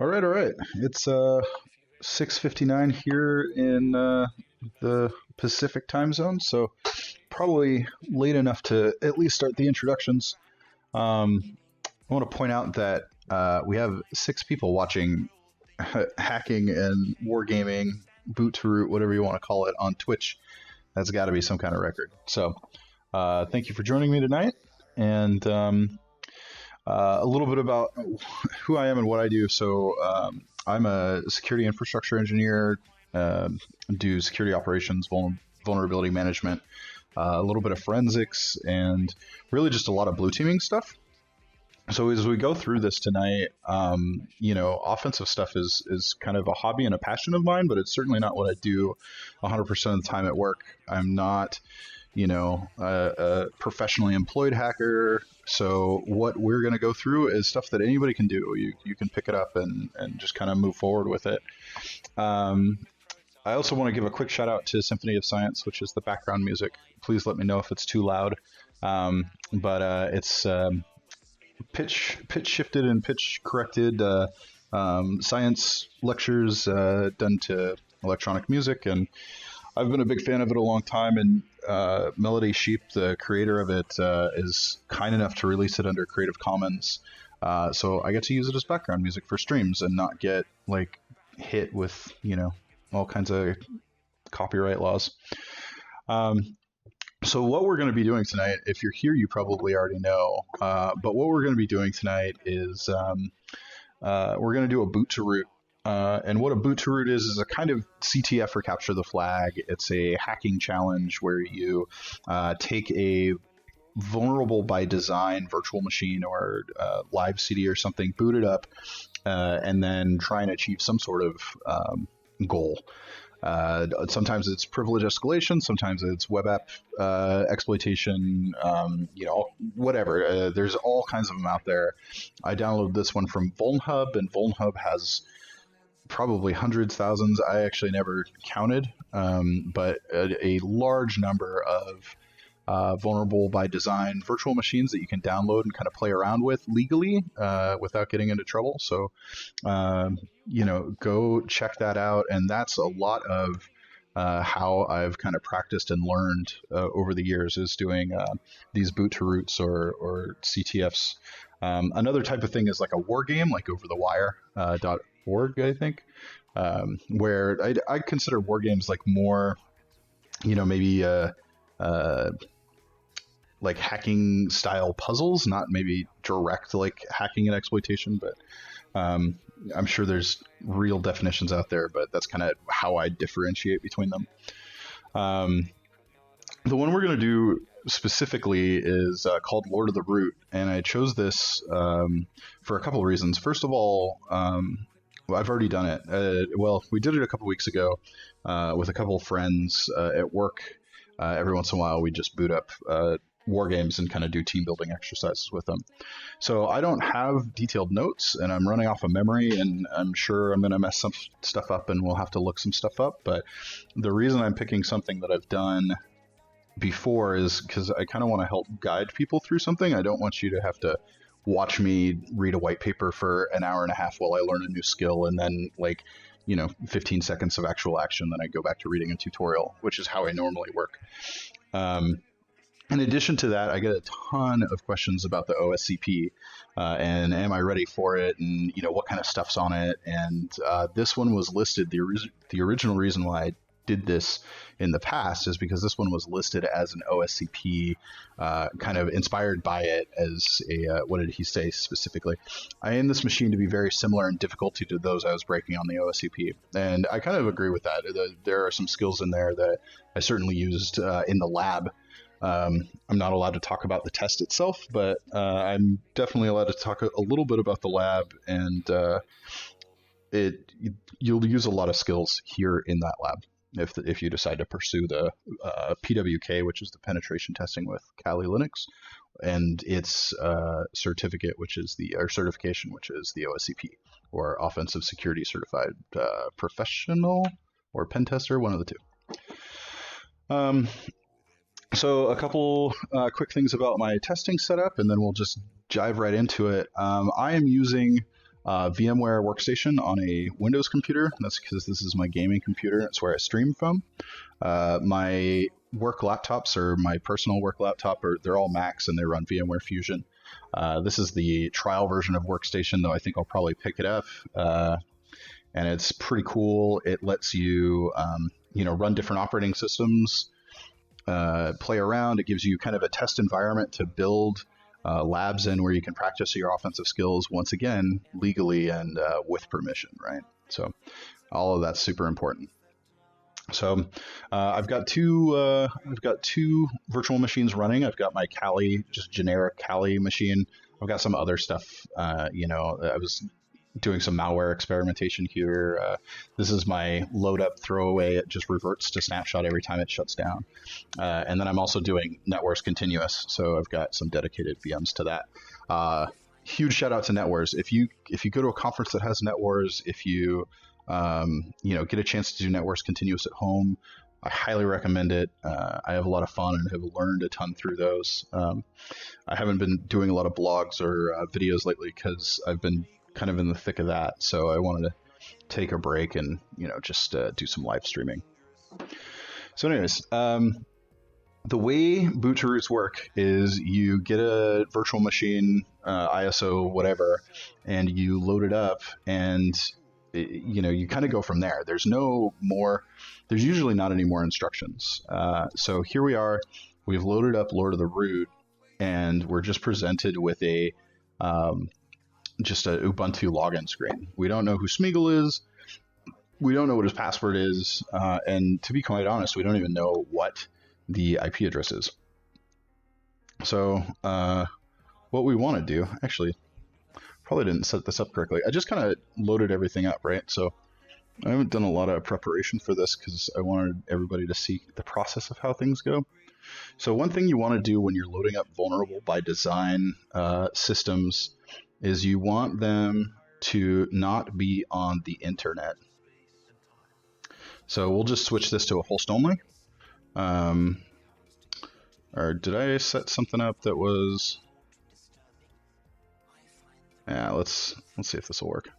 All right, all right. It's 6:59 here in the Pacific time zone, so probably late enough to at least start the introductions. I want to point out that we have six people watching hacking and wargaming, boot2root, whatever you want to call it, on Twitch. That's got to be some kind of record. So thank you for joining me tonight, and a little bit about who I am and what I do. So I'm a security infrastructure engineer, do security operations, vulnerability management, a little bit of forensics, and really just a lot of blue teaming stuff. So as we go through this tonight, offensive stuff is kind of a hobby and a passion of mine, but it's certainly not what I do 100% of the time at work. I'm not, a professionally employed hacker. So what we're going to go through is stuff that anybody can do. You can pick it up and just kind of move forward with it. I also want to give a quick shout out to Symphony of Science, which is the background music. Please let me know if it's too loud. But it's pitch shifted and pitch corrected science lectures done to electronic music, and I've been a big fan of it a long time. And Melody Sheep, the creator of it, is kind enough to release it under Creative Commons, so I get to use it as background music for streams and not get hit with all kinds of copyright laws. So what we're going to be doing tonight, if you're here, you probably already know, but what we're going to be doing tonight is we're going to do a boot2root. And what a boot2root is a kind of CTF for Capture the Flag. It's a hacking challenge where you take a vulnerable by design virtual machine or live CD or something, boot it up, and then try and achieve some sort of goal. Sometimes it's privilege escalation, sometimes it's web app exploitation, whatever. There's all kinds of them out there. I downloaded this one from VulnHub, and VulnHub has probably hundreds, thousands. I actually never counted, but a large number of vulnerable by design virtual machines that you can download and kind of play around with legally without getting into trouble. So, go check that out. And that's a lot of how I've kind of practiced and learned over the years, is doing these boot2roots or CTFs. Another type of thing is like a war game, like overthewire.org, I think, where I consider war games like more, maybe like hacking style puzzles, not maybe direct like hacking and exploitation, but I'm sure there's real definitions out there, but that's kind of how I differentiate between them. The one we're going to do specifically is called Lord of the Root, and I chose this for a couple of reasons. First of all, I've already done it. We did it a couple weeks ago with a couple of friends at work. Every once in a while, we just boot up war games and kind of do team building exercises with them. So I don't have detailed notes, and I'm running off of memory, and I'm sure I'm going to mess some stuff up, and we'll have to look some stuff up. But the reason I'm picking something that I've done before is because I kind of want to help guide people through something. I don't want you to have to watch me read a white paper for an hour and a half while I learn a new skill, and then 15 seconds of actual action, then I go back to reading a tutorial, which is how I normally work. In addition to that, I get a ton of questions about the OSCP, and am I ready for it, and what kind of stuff's on it. And this one was listed. The original reason why I did this in the past is because this one was listed as an OSCP, kind of inspired by it as a, what did he say specifically? I aim this machine to be very similar in difficulty to those I was breaking on the OSCP. And I kind of agree with that. There are some skills in there that I certainly used in the lab. I'm not allowed to talk about the test itself, but I'm definitely allowed to talk a little bit about the lab, and you'll use a lot of skills here in that lab if you decide to pursue the PWK, which is the penetration testing with Kali Linux, and its certification, which is the OSCP, or Offensive Security Certified Professional, or Pen Tester, one of the two. So a couple quick things about my testing setup, and then we'll just dive right into it. I am using VMware Workstation on a Windows computer. That's because this is my gaming computer. That's where I stream from. My work laptops or my personal work laptop, they're all Macs and they run VMware Fusion. This is the trial version of Workstation, though I think I'll probably pick it up. And it's pretty cool. It lets you, run different operating systems, play around. It gives you kind of a test environment to build labs in where you can practice your offensive skills once again legally and with permission, right? So all of that's super important. So I've got two virtual machines running. I've got my Kali, just generic Kali machine. I've got some other stuff. I was doing some malware experimentation here. This is my load up throwaway. It just reverts to snapshot every time it shuts down. And then I'm also doing NetWars continuous. So I've got some dedicated VMs to that. Huge shout out to NetWars. If you go to a conference that has NetWars, if you get a chance to do NetWars continuous at home, I highly recommend it. I have a lot of fun and have learned a ton through those. I haven't been doing a lot of blogs or videos lately because I've been kind of in the thick of that. So I wanted to take a break and, just do some live streaming. So anyways, the way boot2roots work is you get a virtual machine, ISO, whatever, and you load it up and you kind of go from there. There's usually not any more instructions. So here we are, we've loaded up Lord of the Root, and we're just presented with a Ubuntu login screen. We don't know who Smeagol is. We don't know what his password is. And to be quite honest, we don't even know what the IP address is. So what we want to do, actually, probably didn't set this up correctly. I just kind of loaded everything up, right? So I haven't done a lot of preparation for this because I wanted everybody to see the process of how things go. So one thing you want to do when you're loading up vulnerable by design systems is you want them to not be on the internet. So we'll just switch this to a host only. Or did I set something up that was... Yeah, let's see if this will work.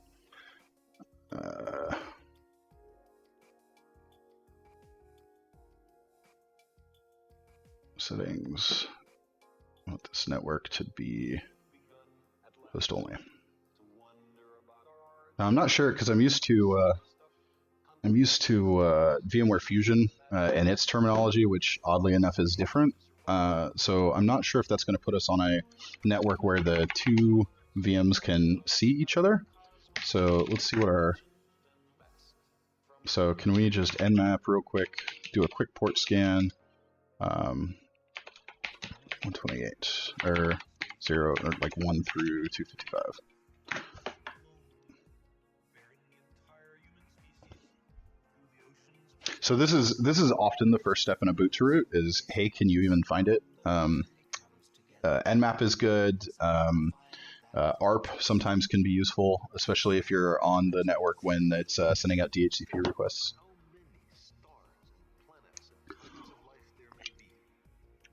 Settings. I want this network to be host only. Now, I'm not sure because I'm used to VMware Fusion and its terminology, which oddly enough is different. So I'm not sure if that's going to put us on a network where the two VMs can see each other. So let's see what our... So can we just nmap real quick, do a quick port scan, 128, or 0, or like 1 through 255. So this is often the first step in a boot2root is, hey, can you even find it? Nmap is good. ARP sometimes can be useful, especially if you're on the network when it's sending out DHCP requests.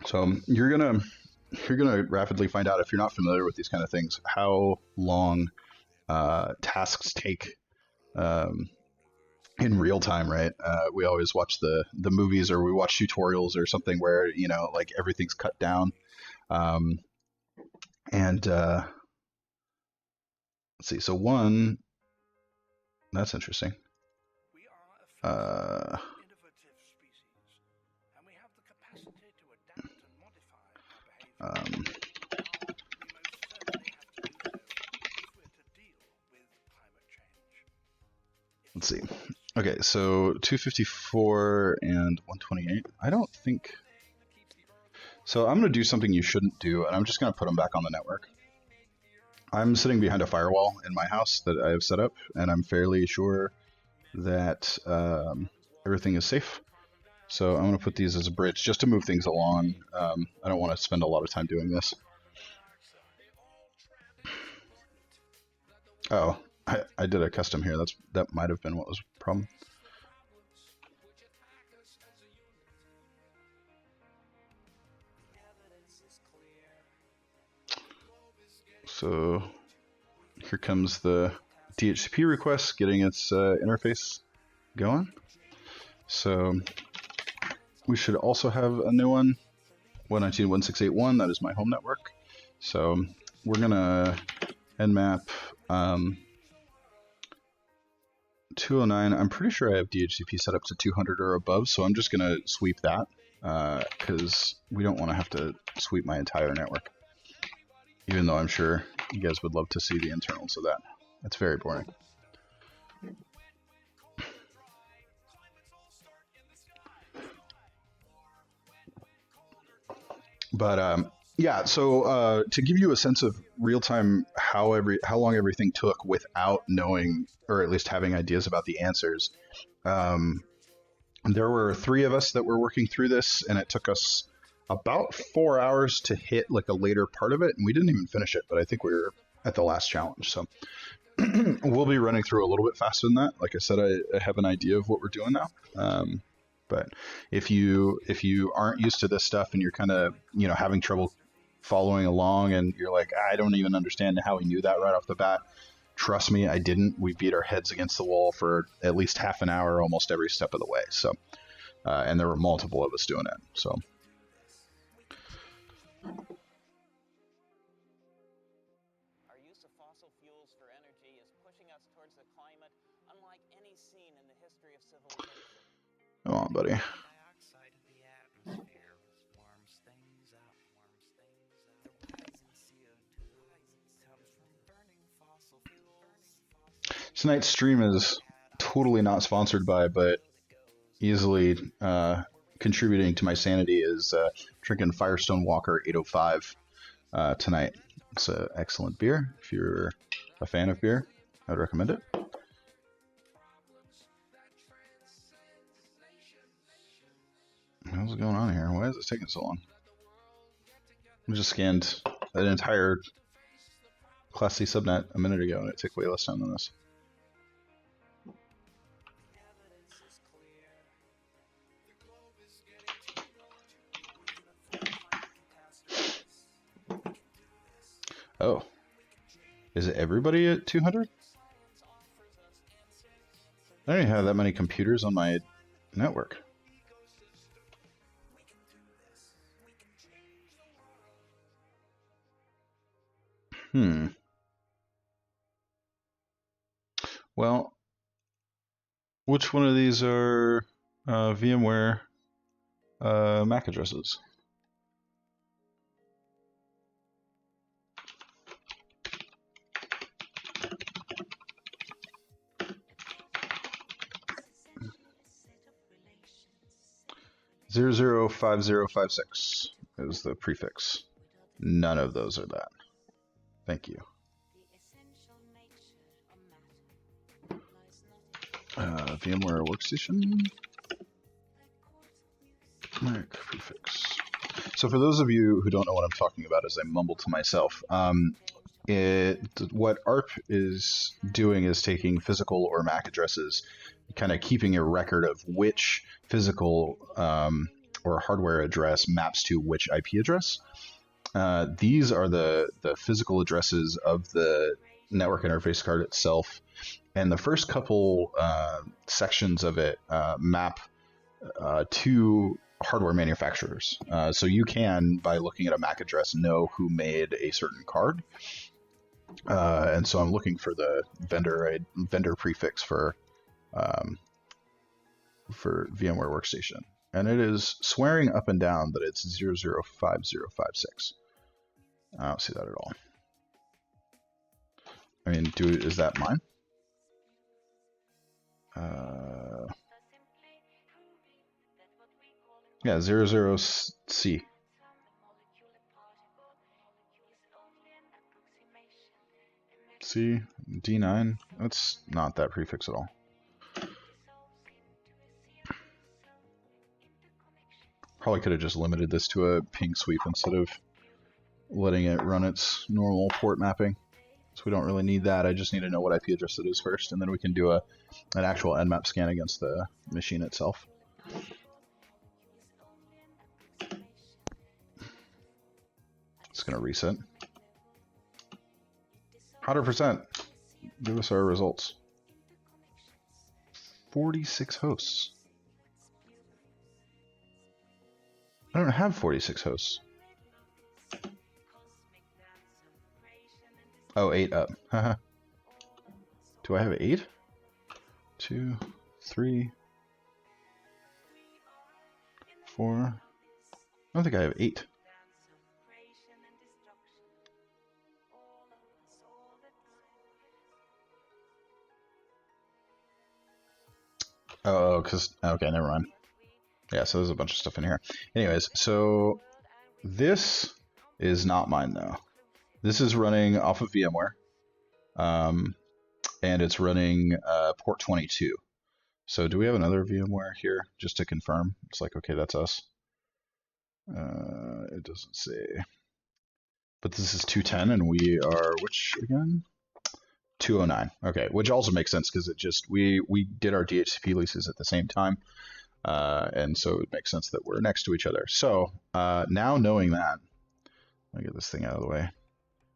So you're gonna rapidly find out, if you're not familiar with these kind of things, how long tasks take in real time, right? We always watch the movies, or we watch tutorials or something where like everything's cut down, and let's see. So one, that's interesting. Let's see. Okay, so 254 and 128. I don't think... So I'm going to do something you shouldn't do, and I'm just going to put them back on the network. I'm sitting behind a firewall in my house that I have set up, and I'm fairly sure that everything is safe. So I'm going to put these as a bridge just to move things along. I don't want to spend a lot of time doing this. Oh, I did a custom here. That might have been what was the problem. So Here comes the DHCP request getting its interface going. So we should also have a new one, 192.168.1. That is my home network. So we're gonna nmap 209. I'm pretty sure I have DHCP set up to 200 or above, so I'm just gonna sweep that because we don't want to have to sweep my entire network. Even though I'm sure you guys would love to see the internals of that. It's very boring. But yeah, so to give you a sense of real time how long everything took without knowing, or at least having ideas about the answers, there were 3 of us that were working through this, and it took us about 4 hours to hit like a later part of it, and we didn't even finish it, but I think we were at the last challenge. So we'll be running through a little bit faster than that. Like I said, I have an idea of what we're doing now. But if you aren't used to this stuff and you're kind of, you know, having trouble following along and you're like, I don't even understand how he knew that right off the bat, trust me, I didn't. We beat our heads against the wall for at least half an hour almost every step of the way. So and there were multiple of us doing it. So our use of fossil fuels for energy is pushing us towards a climate unlike any seen in the history of civilization. come on, buddy. Dioxide of the atmosphere warms things up. The rise in CO2 comes from burning fossil fuels. Tonight's stream is totally not sponsored by, but easily contributing to my sanity is drinking Firestone Walker 805 tonight. It's an excellent beer. If you're a fan of beer, I'd recommend it. What's going on here? Why is it taking so long? I just scanned an entire Class C subnet a minute ago, and it took way less time than this. Oh. Is it everybody at 200? I don't even have that many computers on my network. Well, which one of these are VMware MAC addresses? Zero 005056 is the prefix. None of those are that. Thank you. VMware workstation. MAC prefix. So for those of you who don't know what I'm talking about as I mumble to myself, what ARP is doing is taking physical or MAC addresses, kind of keeping a record of which physical or hardware address maps to which IP address. These are the physical addresses of the network interface card itself, and the first couple sections of it map to hardware manufacturers. So you can, by looking at a MAC address, know who made a certain card. And so I'm looking for the vendor prefix for VMware Workstation, and it is swearing up and down that it's 005056. I don't see that at all. I mean, is that mine? Yeah, 00C. C, D9, that's not that prefix at all. Probably could have just limited this to a ping sweep instead of letting it run its normal port mapping. So we don't really need that. I just need to know what IP address it is first, and then we can do an actual nmap scan against the machine itself. It's going to reset. 100%. Give us our results. 46 hosts. I don't have 46 hosts. Oh, 8 up. Haha. Do I have 8? 2, 3, 4. I don't think I have 8. Oh, because, okay, never mind. Yeah, so there's a bunch of stuff in here. Anyways, so this is not mine, though. This is running off of VMware, and it's running port 22. So do we have another VMware here, just to confirm? It's like, okay, that's us. It doesn't say. But this is 210, and we are, which again? 209. Okay, which also makes sense because it just we did our DHCP leases at the same time, and so it makes sense that we're next to each other. So now knowing that, let me get this thing out of the way.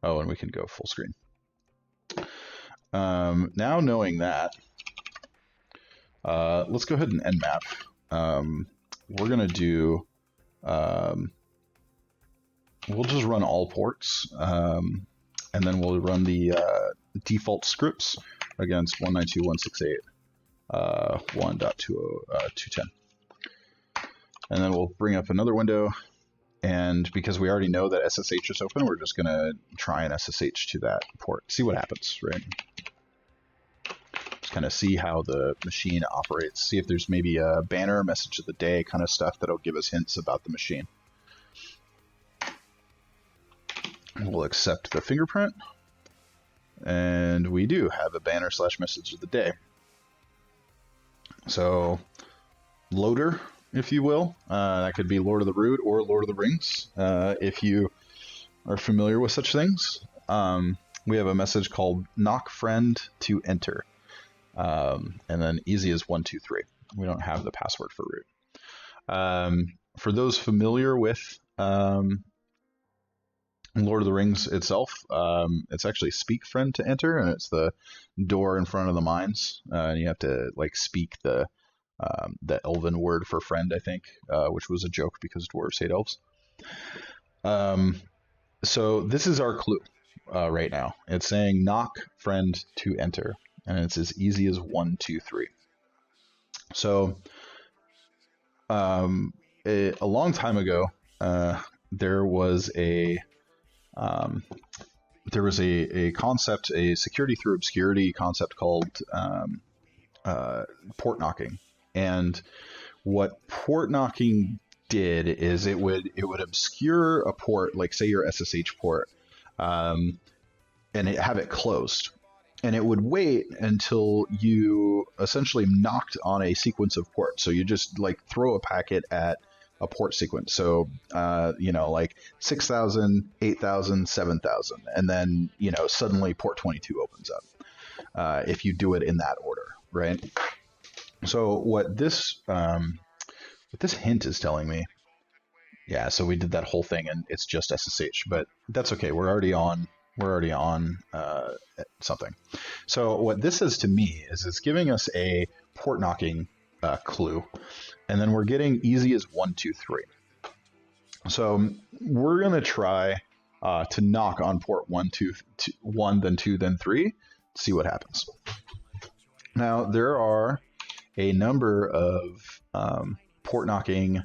Oh, and we can go full screen. Now knowing that, let's go ahead and nmap. We're gonna do. We'll just run all ports, and then we'll run the default scripts against 192.168 1.210. And then we'll bring up another window, and because we already know that SSH is open, we're just going to try and SSH to that port, see what happens, right? Just kind of see how the machine operates, see if there's maybe a banner, message of the day kind of stuff that'll give us hints about the machine. We'll accept the fingerprint. And we do have a banner / message of the day. So, loader, if you will. That could be Lord of the Root or Lord of the Rings, if you are familiar with such things. We have a message called knock friend to enter. And then easy as 1, 2, 3. We don't have the password for root. For those familiar with Lord of the Rings itself, it's actually speak friend to enter, and it's the door in front of the mines, and you have to like speak the elven word for friend, I think, which was a joke because dwarves hate elves. So this is our clue right now. It's saying knock friend to enter, and it's as easy as 1, 2, 3. So a long time ago, there was a concept, a security through obscurity concept called port knocking. And what port knocking did is it would obscure a port, like say your SSH port, and have it closed. And it would wait until you essentially knocked on a sequence of ports. So you just like throw a packet at a port sequence. So, like 6,000, 8,000, 7,000. And then, suddenly port 22 opens up if you do it in that order, right? So what this hint is telling me, yeah, so we did that whole thing and it's just SSH, but that's okay. We're already on something. So what this says to me is it's giving us a port knocking clue, and then we're getting easy as 1, 2, 3. So we're gonna try to knock on port 1, 2, 1, then 2, then 3, see what happens. Now there are a number of port knocking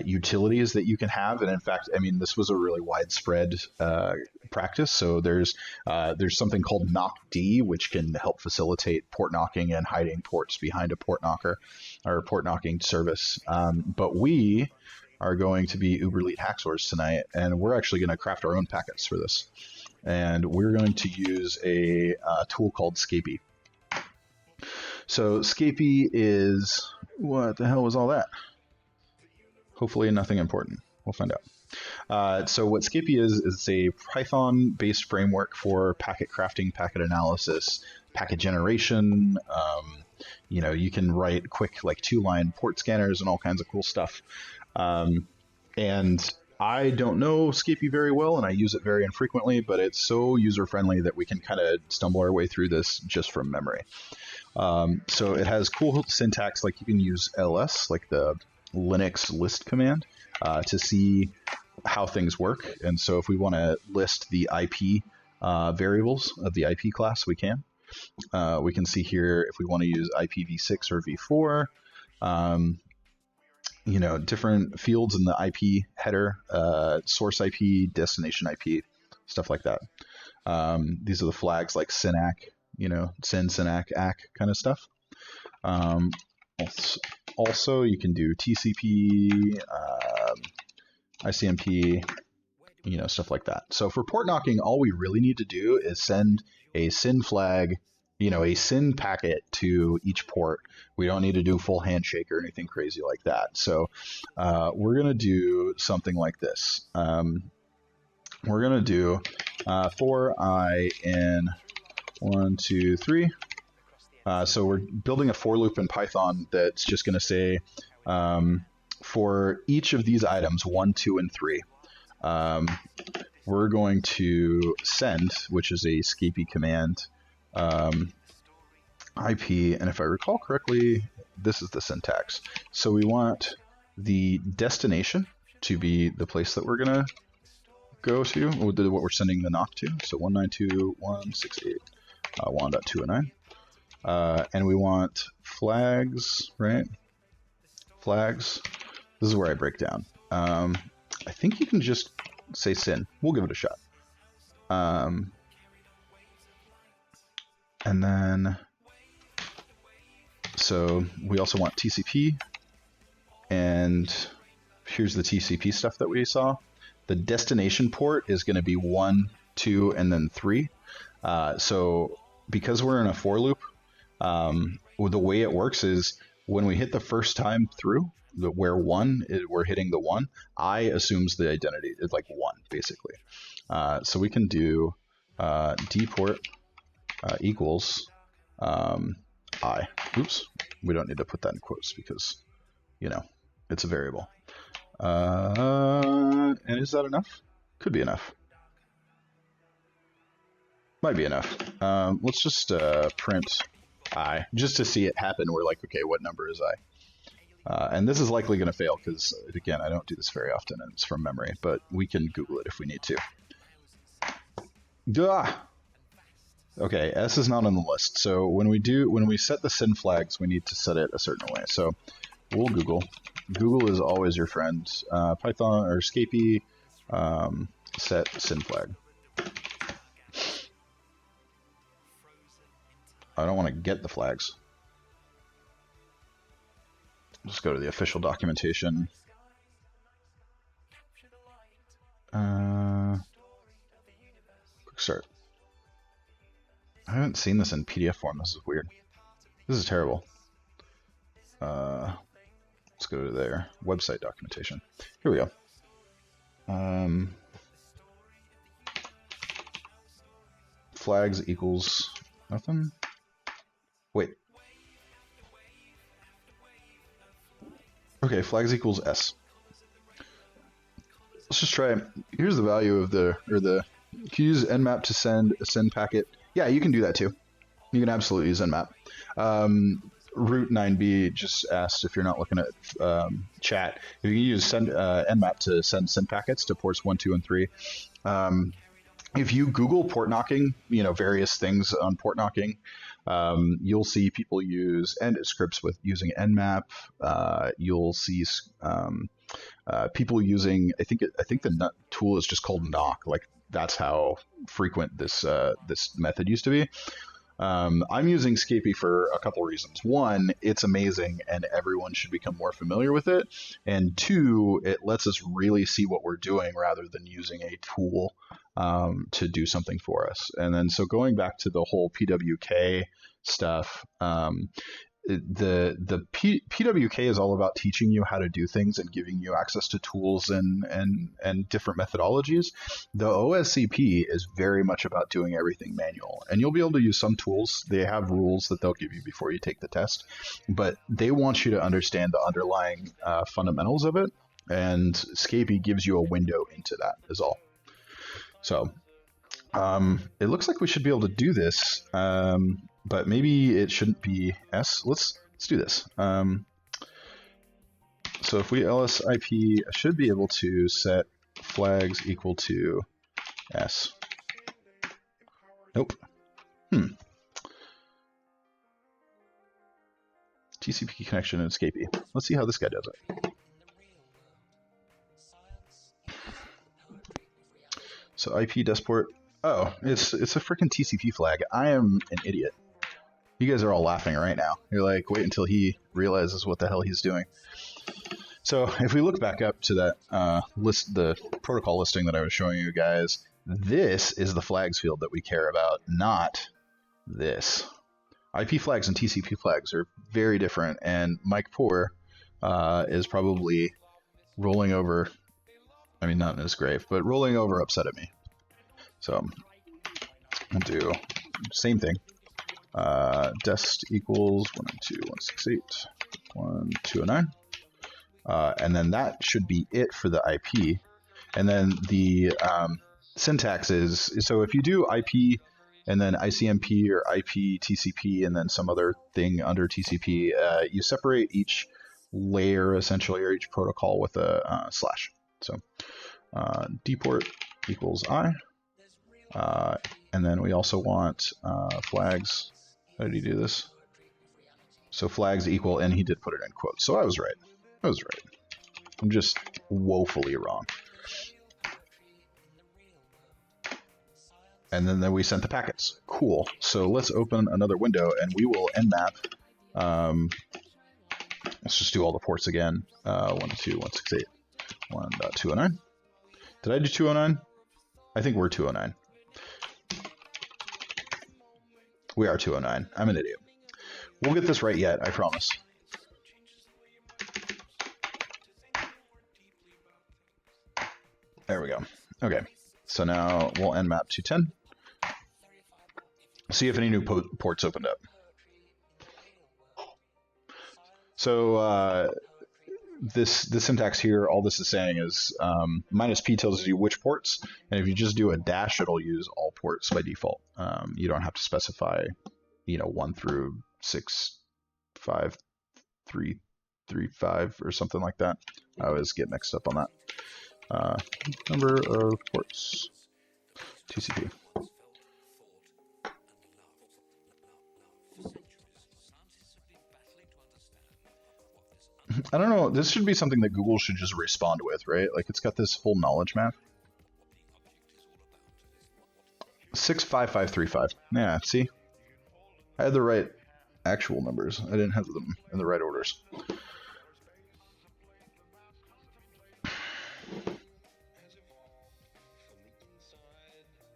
utilities that you can have, and in fact, I mean, this was a really widespread practice. So there's something called knockd, which can help facilitate port knocking and hiding ports behind a port knocker or a port knocking service. But we are going to be uber elite hacksaws tonight, and we're actually going to craft our own packets for this. And we're going to use a tool called Scapy. So Scapy is, what the hell was all that? Hopefully nothing important. We'll find out. So what Scapy is a Python-based framework for packet crafting, packet analysis, packet generation. You can write quick, like 2-line port scanners and all kinds of cool stuff. And I don't know Scapy very well, and I use it very infrequently, but it's so user-friendly that we can kind of stumble our way through this just from memory. So it has cool syntax, like you can use ls, like the Linux list command, to see how things work. And so if we want to list the IP variables of the IP class, we can. We can see here if we want to use IPv6 or v4, different fields in the IP header, source IP, destination IP, stuff like that. These are the flags like synac, syn, synac, ac kind of stuff. Also, you can do TCP, ICMP, stuff like that. So for port knocking, all we really need to do is send a SYN flag, a SYN packet to each port. We don't need to do full handshake or anything crazy like that. So we're going to do something like this. We're going to do for I in 1, 2, 3. So we're building a for loop in Python that's just going to say for each of these items, 1, 2, and 3, we're going to send, which is a Scapy command, IP, and if I recall correctly, this is the syntax. So we want the destination to be the place that we're going to go to, or what we're sending the knock to. So 192.168.1.209. And we want flags, right? Flags. This is where I break down. I think you can just say SYN. We'll give it a shot. And then, so we also want TCP. And here's the TCP stuff that we saw. The destination port is going to be 1, 2, and then 3. So because we're in a for loop, the way it works is when we hit the first time through, where 1, we're hitting the 1, I assumes the identity is like 1, basically. So we can do dport equals I. Oops, we don't need to put that in quotes because, it's a variable. And is that enough? Could be enough. Might be enough. Let's just print I, just to see it happen. We're like, okay, what number is I? And this is likely going to fail because, again, I don't do this very often and it's from memory, but we can Google it if we need to. Duh! Okay, S is not on the list. So when we set the SYN flags, we need to set it a certain way. So we'll Google. Google is always your friend. Python or Scapy, set SYN flag. I don't want to get the flags. Just go to the official documentation. Quick start. I haven't seen this in PDF form. This is weird. This is terrible. Let's go to their website documentation. Here we go. Flags equals nothing. Wait. Okay, flags equals S. Let's just try. Here's the value of can you use nmap to send a SYN packet? Yeah, you can do that too. You can absolutely use nmap. Root9b just asked if you're not looking at chat. If you use nmap to send SYN packets to ports 1, 2, and 3. If you Google port knocking, various things on port knocking, you'll see people use scripts with using nmap. You'll see people using. I think the tool is just called knock. Like that's how frequent this method used to be. I'm using Scapy for a couple reasons. One, it's amazing and everyone should become more familiar with it. And two, it lets us really see what we're doing rather than using a tool to do something for us. And then so going back to the whole PWK stuff, the PWK is all about teaching you how to do things and giving you access to tools and different methodologies. The OSCP is very much about doing everything manual, and you'll be able to use some tools. They have rules that they'll give you before you take the test, but they want you to understand the underlying fundamentals of it. and Scapy gives you a window into that is all. So it looks like we should be able to do this, but maybe it shouldn't be S. Let's do this. So if we ls IP, I should be able to set flags equal to S. Nope. TCP connection and Scapy. Let's see how this guy does it. So IP deskport. Oh, it's a freaking TCP flag. I am an idiot. You guys are all laughing right now. You're like, wait until he realizes what the hell he's doing. So if we look back up to that the protocol listing that I was showing you guys, this is the flags field that we care about, not this. IP flags and TCP flags are very different, and Mike Poor is probably rolling over, I mean, not in his grave, but rolling over upset at me. So I'll do same thing. Dest equals 192.168.1.209. And then that should be it for the IP. And then the syntax is, so if you do IP and then ICMP or IP TCP and then some other thing under TCP, you separate each layer essentially, or each protocol with a slash. So dport equals I. And then we also want flags. How did he do this? So flags equal, and he did put it in quotes. So I was right. I was right. I'm just woefully wrong. And then we sent the packets. Cool. So let's open another window, and we will nmap. Let's just do all the ports again. 192.168.1.209. Did I do 209? I think we're 209. We are 209. I'm an idiot. We'll get this right yet, I promise. There we go. Okay, so now we'll nmap 210. See if any new ports opened up. So this syntax here, all this is saying is minus P tells you which ports, and if you just do a dash, it'll use all ports by default. You don't have to specify, 1 through 6, 5, 3, 3, 5, or something like that. I always get mixed up on that. Number of ports, TCP. I don't know, this should be something that Google should just respond with, right? Like, it's got this whole knowledge map. 65535. Yeah, see? I had the right actual numbers. I didn't have them in the right orders.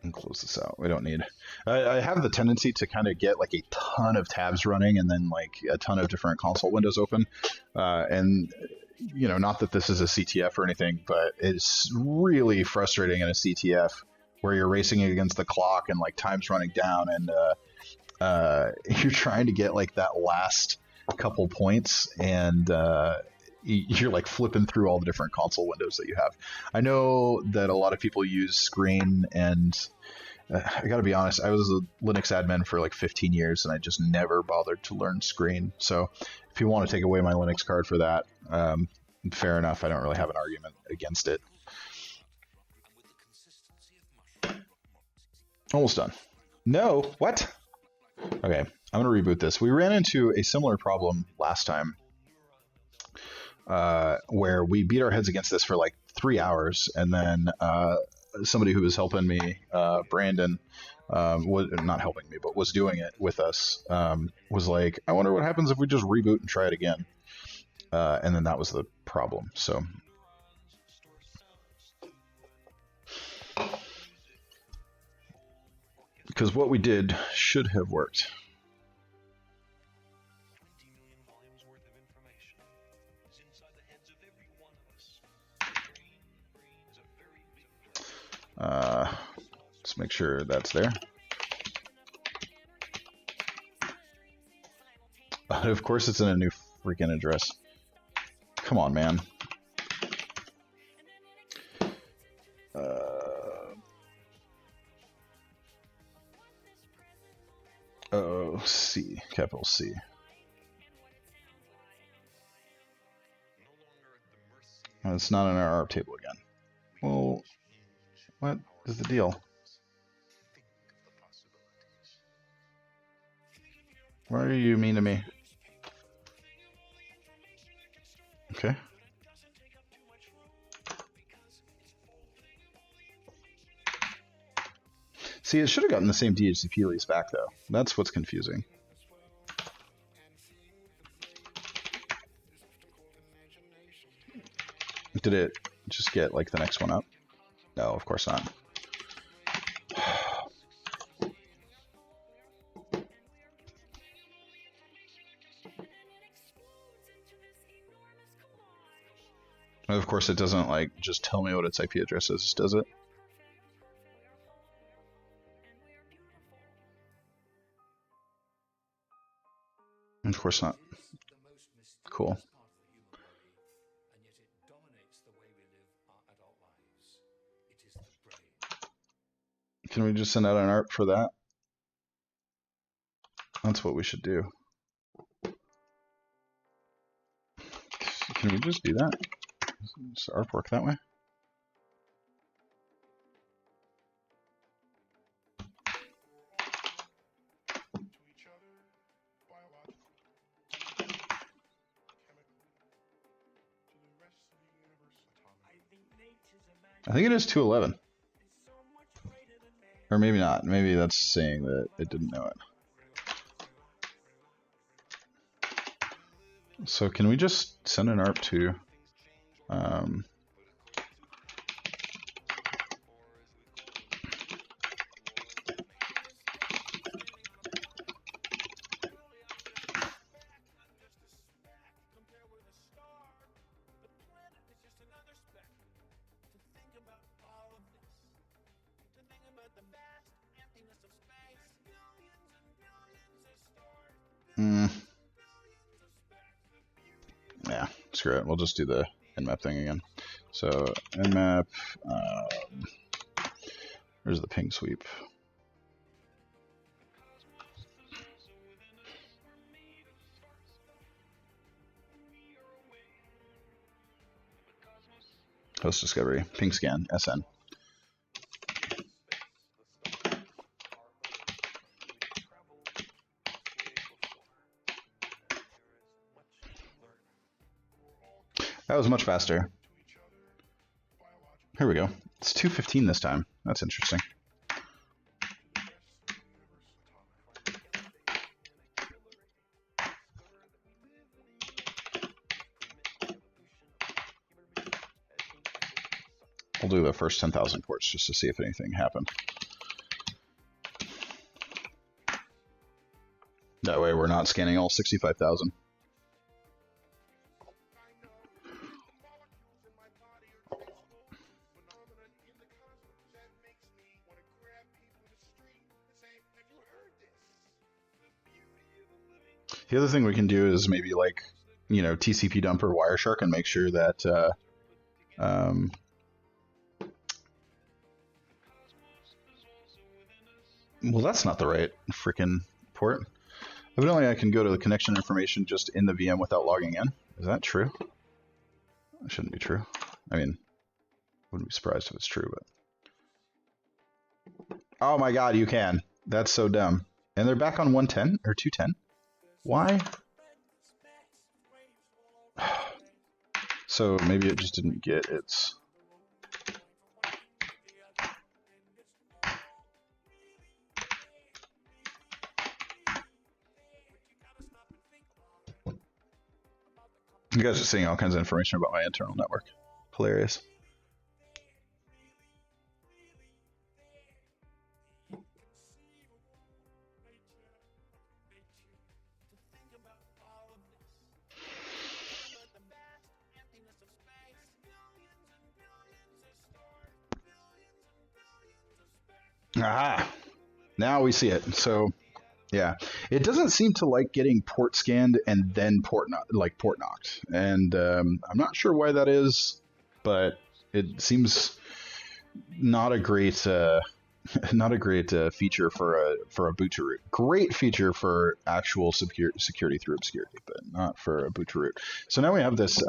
And close this out. We don't need... I have the tendency to kind of get like a ton of tabs running and then like a ton of different console windows open. And, not that this is a CTF or anything, but it's really frustrating in a CTF where you're racing against the clock and like time's running down and you're trying to get like that last couple points and you're like flipping through all the different console windows that you have. I know that a lot of people use Screen, and I gotta be honest, I was a Linux admin for like 15 years and I just never bothered to learn Screen. So if you want to take away my Linux card for that, fair enough. I don't really have an argument against it. Almost done. No, what? Okay, I'm gonna reboot this. We ran into a similar problem last time where we beat our heads against this for like 3 hours, and then somebody who was helping me, Brandon, was not helping me, but was doing it with us, was like, I wonder what happens if we just reboot and try it again. And then that was the problem. So because what we did should have worked. Let's make sure that's there. Of course it's in a new freaking address. Come on, man. Oh, C, capital C. Oh, it's not in our ARP table again. Well, what is the deal? Why are you mean to me? Okay. See, it should have gotten the same DHCP lease back, though. That's what's confusing. Did it just get, like, the next one up? No, of course not. Of course, it doesn't, like, just tell me what its IP address is, does it? Of course not. Cool. Can we just send out an ARP for that? That's what we should do. Can we just do that? Does ARP work that way? I think it is 211. Or maybe not. Maybe that's saying that it didn't know it. So can we just send an ARP to yeah, screw it. We'll just do the nmap thing again. So nmap, where's the ping sweep? Host discovery, ping scan, SN. That was much faster. Here we go. It's 2:15 this time. That's interesting. We'll do the first 10,000 ports just to see if anything happened. That way we're not scanning all 65,000. The other thing we can do is maybe, like, you know, TCP dump or Wireshark and make sure that well, that's not the right freaking port. Evidently, I can go to the connection information just in the VM without logging in. Is that true? That shouldn't be true. I mean, wouldn't be surprised if it's true, but... Oh my god, you can. That's so dumb. And they're back on 110 or 210? Why? So maybe it just didn't get its... You guys are seeing all kinds of information about my internal network. Hilarious. Aha! Now we see it. So, yeah, it doesn't seem to like getting port scanned and then port knocked, and I'm not sure why that is, but it seems not a great Not a great feature for a boot2root. Great feature for actual security through obscurity, but not for a boot2root. So now we have this